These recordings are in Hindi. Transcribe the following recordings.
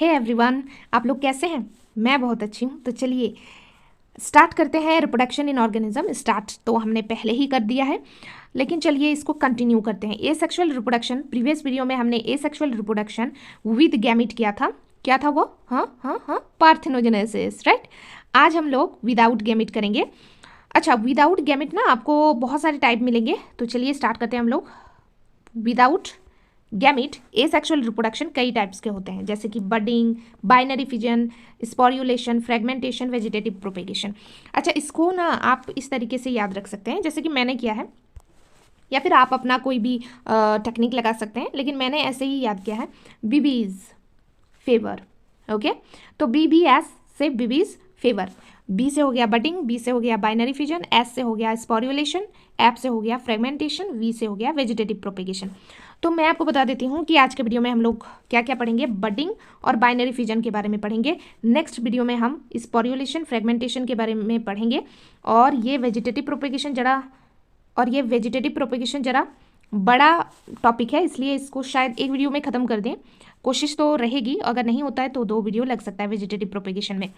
हे एवरीवन, आप लोग कैसे हैं? मैं बहुत अच्छी हूँ। तो चलिए स्टार्ट करते हैं। रिप्रोडक्शन इन ऑर्गेनिज्म स्टार्ट तो हमने पहले ही कर दिया है, लेकिन चलिए इसको कंटिन्यू करते हैं। ए सेक्सुअल रिप्रोडक्शन, प्रीवियस वीडियो में हमने ए सेक्सुअल रिप्रोडक्शन विद गैमीट किया था। क्या था वो? हाँ, पार्थेनोजेनेसिस, राइट। आज हम लोग विदाउट गैमीट करेंगे। अच्छा, विदाउट गैमीट ना आपको बहुत सारे टाइप मिलेंगे, तो चलिए स्टार्ट करते हैं हम लोग। Without gamete asexual reproduction कई टाइप्स के होते हैं, जैसे कि budding, binary fission, sporulation, fragmentation, vegetative propagation. अच्छा, इसको ना आप इस तरीके से याद रख सकते हैं जैसे कि मैंने किया है, या फिर आप अपना कोई भी टेक्निक लगा सकते हैं, लेकिन मैंने ऐसे ही याद किया है। बीबीज फेवर, ओके। तो BBS से बीबीज फेवर। बी से हो गया बडिंग, बी से हो गया बाइनरी फिजन, एस से हो गया स्पोर्युलेशन, एफ से हो गया फ्रेगमेंटेशन, वी से हो गया वेजिटेटिव प्रोपेगेशन। तो मैं आपको बता देती हूँ कि आज के वीडियो में हम लोग क्या क्या पढ़ेंगे। बडिंग और बाइनरी फिजन के बारे में पढ़ेंगे। नेक्स्ट वीडियो में हम स्पोर्युलेशन, फ्रेगमेंटेशन के बारे में पढ़ेंगे। और ये वेजिटेटिव प्रोपेगेशन जरा बड़ा टॉपिक है, इसलिए इसको शायद एक वीडियो में ख़त्म कर दें। कोशिश तो रहेगी, अगर नहीं होता है तो 2 वीडियो लग सकता है वेजिटेटिव प्रोपेगेशन में।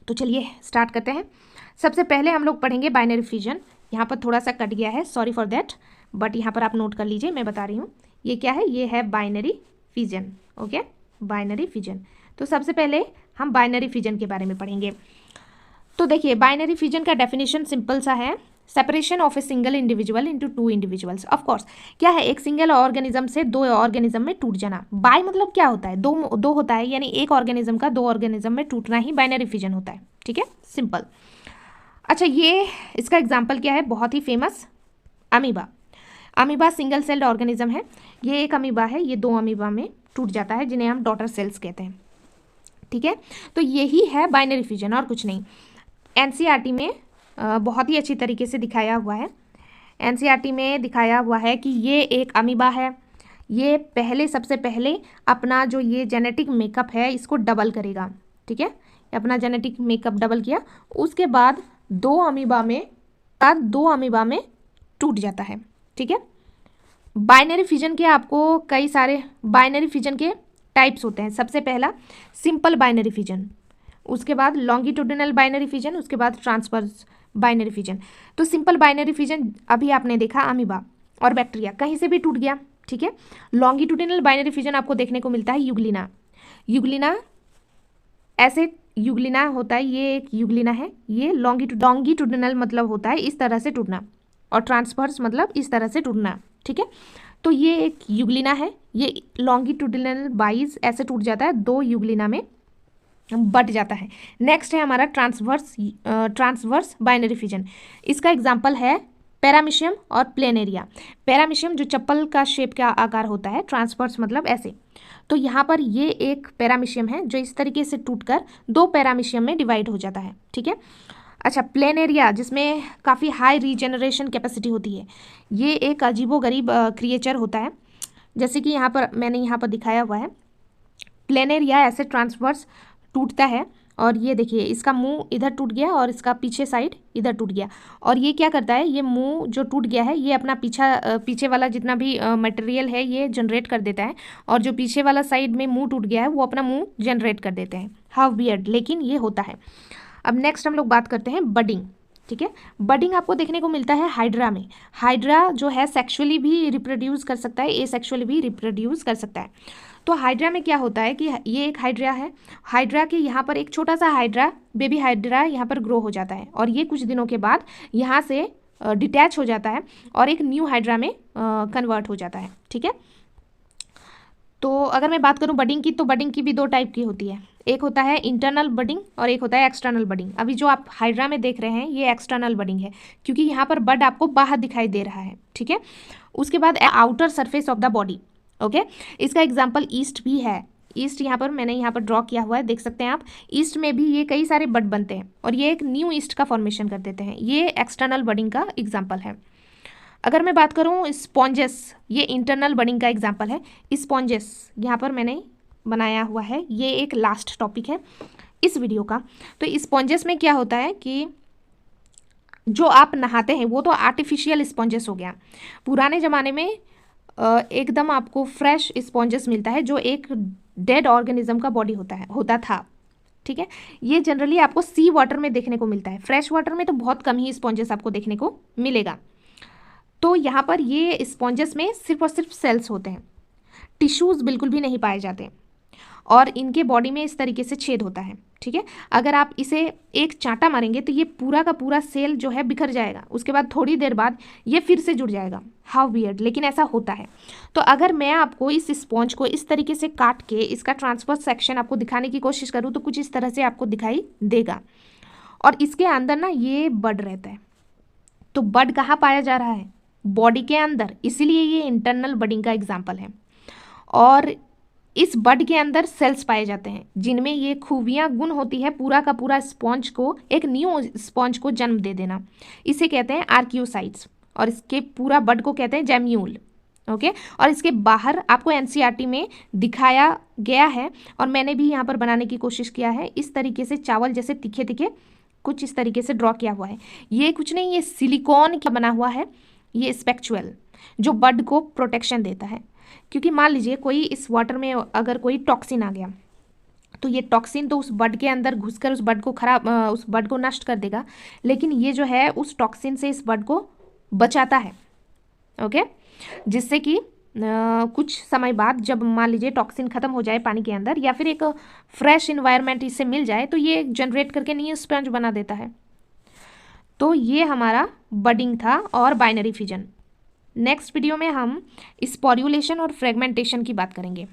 तो चलिए स्टार्ट करते हैं। सबसे पहले हम लोग पढ़ेंगे बाइनरी फिजन। यहाँ पर थोड़ा सा कट गया है, सॉरी फॉर दैट, बट यहाँ पर आप नोट कर लीजिए, मैं बता रही हूँ। ये क्या है? ये है binary fission, okay, binary fission. तो सबसे पहले हम बाइनरी फिजन के बारे में पढ़ेंगे। तो देखिए, बाइनरी फिजन का डेफिनेशन सिंपल सा है, separation of a single individual into 2 individuals. Of course क्या है? एक सिंगल ऑर्गेनिज्म से 2 ऑर्गेनिज्म में टूट जाना। बाय मतलब क्या होता है? दो होता है, यानी एक ऑर्गेनिज्म का 2 ऑर्गेनिज्म में टूटना ही बाइनरी फिजन होता है, ठीक है, सिंपल। अच्छा, ये इसका एग्जाम्पल क्या है? बहुत ही famous, amoeba. Amoeba single celled organism है। ये एक अमीबा है, ये 2 अमीबा में टूट जाता है, जिन्हें हम डॉटर सेल्स कहते हैं, ठीक है। तो यही है बाइनरी फिजन और कुछ नहीं। एनसीईआरटी में बहुत ही अच्छी तरीके से दिखाया हुआ है। एनसीईआरटी में दिखाया हुआ है कि ये एक अमीबा है, ये सबसे पहले अपना जो ये जेनेटिक मेकअप है इसको डबल करेगा, ठीक है। अपना जेनेटिक मेकअप डबल किया, उसके बाद 2 अमीबा में टूट जाता है, ठीक है। बाइनरी फिजन के आपको कई सारे बाइनरी फिजन के टाइप्स होते हैं। सबसे पहला सिंपल बाइनरी फिजन, उसके बाद लॉन्गिट्यूडिनल बाइनरी फिजन, उसके बाद ट्रांसवर्स बाइनरी फिजन। तो सिंपल बाइनरी फिजन अभी आपने देखा, अमीबा और बैक्टीरिया कहीं से भी टूट गया, ठीक है। लॉन्गिट्यूडिनल बाइनरी फिजन आपको देखने को मिलता है यूग्लिना ऐसे यूग्लिना होता है, ये एक यूग्लिना है। ये लॉन्गिट्यूडिनल मतलब होता है इस तरह से टूटना, और ट्रांसवर्स मतलब इस तरह से टूटना, ठीक है। तो ये एक यूग्लिना है, ये लॉन्गिट्यूडिनल वाइज ऐसे टूट जाता है, 2 यूग्लिना में बट जाता है। नेक्स्ट है हमारा ट्रांसवर्स बाइनरी फिजन। इसका एग्जांपल है पैरामीशियम और प्लेनेरिया। पैरामीशियम जो चप्पल का शेप का आकार होता है, ट्रांसवर्स मतलब ऐसे। तो यहाँ पर ये एक पैरामीशियम है जो इस तरीके से टूटकर 2 पैरामीशियम में डिवाइड हो जाता है, ठीक है। अच्छा, प्लेनेरिया जिसमें काफ़ी हाई रीजनरेशन कैपेसिटी होती है, ये एक अजीबोगरीब क्रिएचर होता है, जैसे कि मैंने यहाँ पर दिखाया हुआ है। प्लेनेरिया ऐसे ट्रांसवर्स टूटता है, और ये देखिए इसका मुंह इधर टूट गया और इसका पीछे साइड इधर टूट गया। और ये क्या करता है? ये मुंह जो टूट गया है ये अपना पीछे वाला जितना भी मटेरियल है ये जनरेट कर देता है, और जो पीछे वाला साइड में मुंह टूट गया है वो अपना मुंह जनरेट कर देते हैं। हाउ वियर्ड, लेकिन ये होता है। अब नेक्स्ट हम लोग बात करते हैं बडिंग, ठीक है। बडिंग आपको देखने को मिलता है हाइड्रा में। हाइड्रा जो है सेक्सुअली भी रिप्रोड्यूस कर सकता है, एसेक्सुअली भी रिप्रोड्यूस कर सकता है। तो हाइड्रा में क्या होता है कि ये एक हाइड्रा है, हाइड्रा के यहाँ पर एक छोटा सा हाइड्रा, बेबी हाइड्रा यहाँ पर ग्रो हो जाता है, और ये कुछ दिनों के बाद यहाँ से डिटैच हो जाता है और एक न्यू हाइड्रा में कन्वर्ट हो जाता है, ठीक है। तो अगर मैं बात करूँ बडिंग की, तो बडिंग की भी 2 टाइप की होती है। एक होता है इंटरनल बडिंग और एक होता है एक्सटर्नल बडिंग। अभी जो आप हाइड्रा में देख रहे हैं ये एक्सटर्नल बडिंग है, क्योंकि यहाँ पर बड आपको बाहर दिखाई दे रहा है, ठीक है। उसके बाद outer surface of the body, okay. इसका एग्जाम्पल ईस्ट भी है। ईस्ट मैंने यहाँ पर ड्रॉ किया हुआ है, देख सकते हैं आप। ईस्ट में भी ये कई सारे बड बनते हैं और ये एक न्यू ईस्ट का फॉर्मेशन कर देते हैं। ये एक्सटर्नल बडिंग का एग्जाम्पल है। अगर मैं बात करूँ स्पॉन्जेस, ये इंटरनल बडिंग का एग्जाम्पल है। स्पॉन्जेस यहाँ पर मैंने बनाया हुआ है, ये एक लास्ट टॉपिक है इस वीडियो का। तो स्पॉन्जेस में क्या होता है कि जो आप नहाते हैं वो तो आर्टिफिशियल स्पॉन्जेस हो गया। पुराने ज़माने में एकदम आपको फ्रेश स्पॉन्जेस मिलता है जो एक डेड ऑर्गेनिज्म का बॉडी होता था। ठीक है, ये जनरली आपको सी वाटर में देखने को मिलता है, फ्रेश वाटर में तो बहुत कम ही स्पॉन्जेस आपको देखने को मिलेगा। तो यहाँ पर ये स्पॉन्जेस में सिर्फ और सिर्फ सेल्स होते हैं, टिश्यूज़ बिल्कुल भी नहीं पाए जाते और इनके बॉडी में इस तरीके से छेद होता है। ठीक है, अगर आप इसे एक चांटा मारेंगे तो ये पूरा का पूरा सेल जो है बिखर जाएगा, उसके बाद थोड़ी देर बाद ये फिर से जुड़ जाएगा। हाउ वियर्ड, लेकिन ऐसा होता है। तो अगर मैं आपको इस स्पॉन्ज को इस तरीके से काट के इसका ट्रांसफर सेक्शन आपको दिखाने की कोशिश करूँ तो कुछ इस तरह से आपको दिखाई देगा। और इसके अंदर ना ये बड रहता है। तो बड कहाँ पाया जा रहा है? बॉडी के अंदर, इसीलिए ये इंटरनल बडिंग का एग्जाम्पल है। और इस बड के अंदर सेल्स पाए जाते हैं जिनमें ये खूबियाँ गुण होती है पूरा का पूरा स्पॉन्ज को, एक न्यू स्पॉन्ज को जन्म दे देना। इसे कहते हैं आर्कियोसाइट्स और इसके पूरा बड को कहते हैं जेम्यूल। ओके, और इसके बाहर आपको एनसीईआरटी में दिखाया गया है और मैंने भी यहाँ पर बनाने की कोशिश किया है। इस तरीके से चावल जैसे तीखे तीखे कुछ इस तरीके से ड्रॉ किया हुआ है। ये कुछ नहीं, ये सिलिकॉन का बना हुआ है, ये स्पेक्चुअल जो बड को प्रोटेक्शन देता है। क्योंकि मान लीजिए कोई इस वाटर में अगर कोई टॉक्सिन आ गया तो ये टॉक्सिन तो उस बड के अंदर घुसकर उस बड को नष्ट कर देगा, लेकिन ये जो है उस टॉक्सिन से इस बड को बचाता है। ओके, जिससे कि कुछ समय बाद जब मान लीजिए टॉक्सिन खत्म हो जाए पानी के अंदर या फिर एक फ्रेश इन्वायरमेंट इससे मिल जाए तो ये जनरेट करके न्यू स्पंज बना देता है। तो ये हमारा बडिंग था और बाइनरी फिजन। नेक्स्ट वीडियो में हम स्पोर्युलेशन और फ्रेगमेंटेशन की बात करेंगे।